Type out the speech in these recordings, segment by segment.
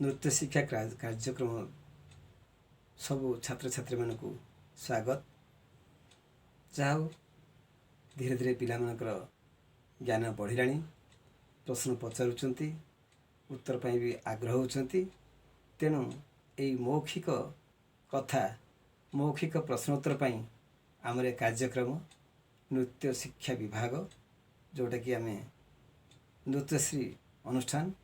नृत्य शिक्षा कार्यक्रम सबू छात्र छात्री मानक स्वागत। जाओ धीरे धीरे पिला मानकर ज्ञान बढ़िला, प्रश्न पचारुंट, उत्तर पाई भी आग्रह होती। तेणु यही मौखिक कथा मौखिक प्रश्नोत्तर पाई आमर कार्यक्रम नृत्य शिक्षा विभाग जोटा कि आम नृत्यश्री अनुष्ठान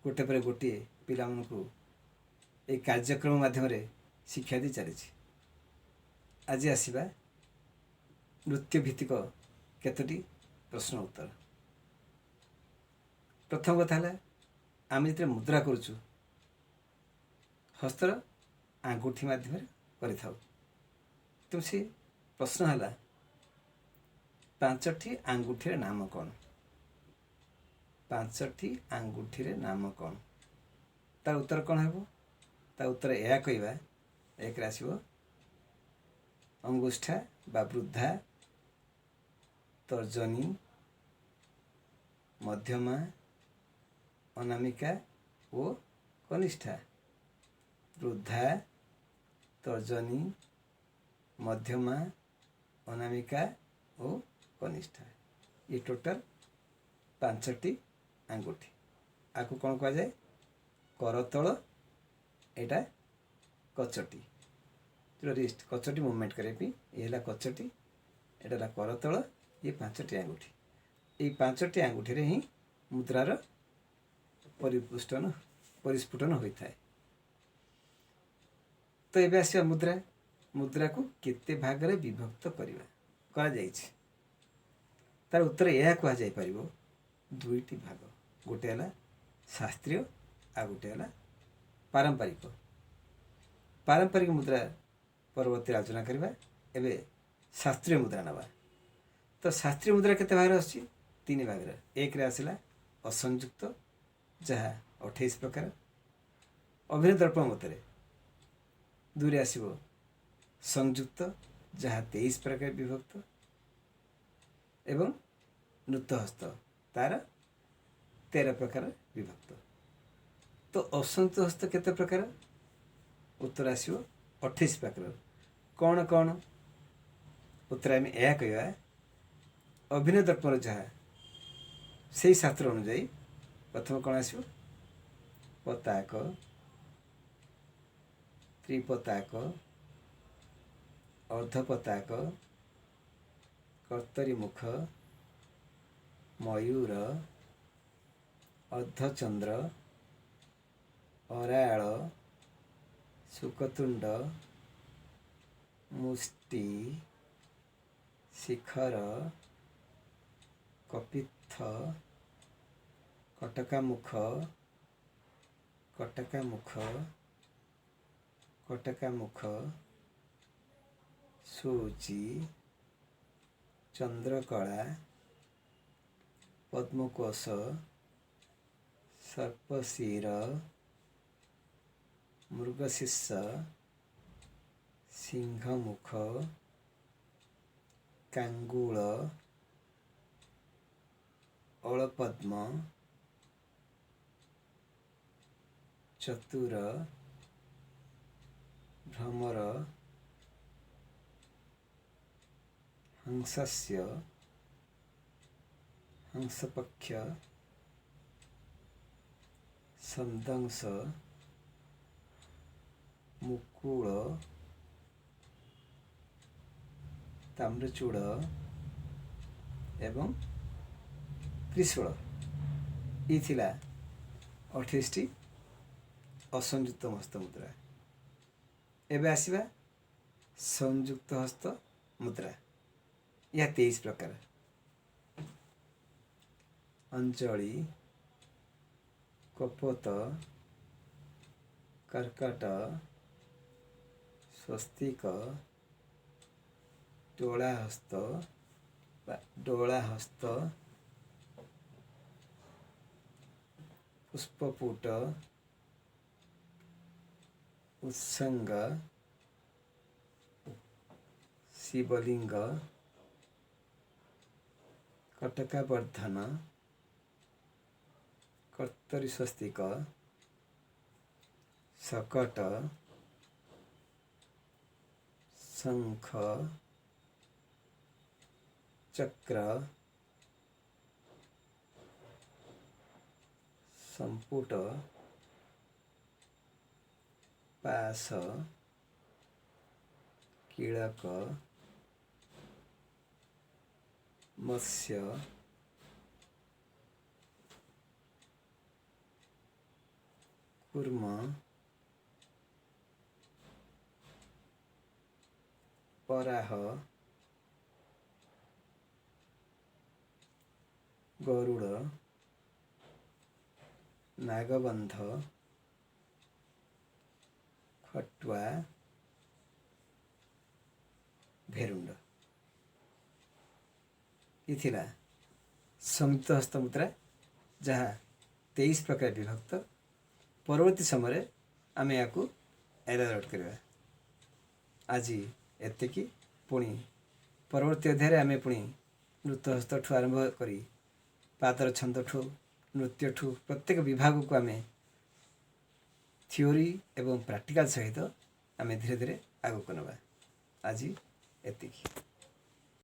गोटे पर गोटे पिला मानकु एक कार्यक्रम माध्यम शिक्षा दी चली। आज आसवा नृत्य भित्तिक केतोटी प्रश्न उत्तर। प्रथम कथा है आम जो मुद्रा करुचु हस्तर आंगुठी माध्यम करें। तो से प्रश्न है पांचटी आंगुठीर नाम कौन? पांचटी आंगुठीर नाम कौन? तार उत्तर कौन है? तार उत्तर यह कहवा एक आसो अंगुष्ठा बा वृद्धा, तर्जनी, मध्यमा, अनामिका और कनिष्ठा। वृद्धा, तर्जनी, मध्यमा, अनामिका और कनिष्ठा, ये टोटल पांचटी आंगुठी। आपको कौन कह जाए? करतल, एटा कचटी, जो रिस्ट कचटी मूवमेंट करे ये कचटी, एटा करतल, ये पांचटी आंगुठी। ये पांचटी आंगुठी रे ही मुद्रार परिस्फुटन होता है। तो ये आस मुद्रा मुद्रा को केते भाग रे विभक्त करा जाइछि? तार उत्तर यह कह जाय परिबो दुईटी भाग। गोटे है शास्त्रीय आ गोटे है पारंपरिक। पारंपरिक मुद्रा परवर्ती आलोचना करबा। एबे शास्त्रीय मुद्रा नवा। तो शास्त्रीय मुद्रा केते भाग आछि? तीन भाग। एक रे आसिला असंयुक्त जहाँ 28 प्रकार अभिनय दर्पण मतरे। दुई आसो संयुक्त जहाँ 23 प्रकार विभक्त एवं नृत्य हस्त तार 13 प्रकार विभक्त। तो असंयुक्त हस्त केते प्रकार? उत्तर आसो 28 प्रकार। कौन कौन? उत्तर आम यह कहवा अभिनय दर्पण जहाँ से शास्त्र अनुजाई प्रथम कौन आसो? पताक, त्रिपताक, अर्धपताक, कर्तरी मुख, मयूर, अर्धचंद्र, अराळ, शुकतुंड, मुष्टि, शिखर, कपित्थ, कटकामुख, कटकामुख, कटकामुख, सूची, चंद्रकला, पद्मकोश, सर्पशीर, मृगशीर्ष, सिंहमुख, कांगुल, अळपद्म, चतुर, भ्रमर, हंसस्य, हंसपक्ष, संदंश, मुकुल, ताम्रचूड़ एवं त्रिशूल। ये 28टी असंयुक्त हस्त मुद्रा। एबे आसवा संयुक्त हस्त मुद्रा। यह 23 प्रकार। अंजलि, कपोत, कर्कट, स्वस्तिक, डोलाहस्त, पुष्पपुट, उत्संग, शिवलिंग, कटकावर्धन, କର୍ତ୍ତରୀ ସ୍ୱସ୍ତିକ ଶକଟ ଶଙ୍ଖ ଚକ୍ର ସମ୍ପୁଟ ପାଶ କିଳକ ମତ୍ସ୍ୟ କୁର୍ମ ପରାହ ଗରୁଡ଼ ନାଗବନ୍ଧ ଖଟୁଆ ଭେରୁଣ୍ଡ। ये थिला संयुक्त हस्त मुद्रा जहाँ 23 प्रकार विभक्त। परवर्ती समय आम या एलारोट करवा। आज एतिकी पुणी परवर्ती अध्याय आम पुणी नृत्य हस्त ठू आरंभ करी पादर छंद ठू नृत्य ठू प्रत्येक विभाग को आम थियोरी एवं प्रैक्टिकल सहित आम धीरे धीरे आगक नवा। आज एतिकी।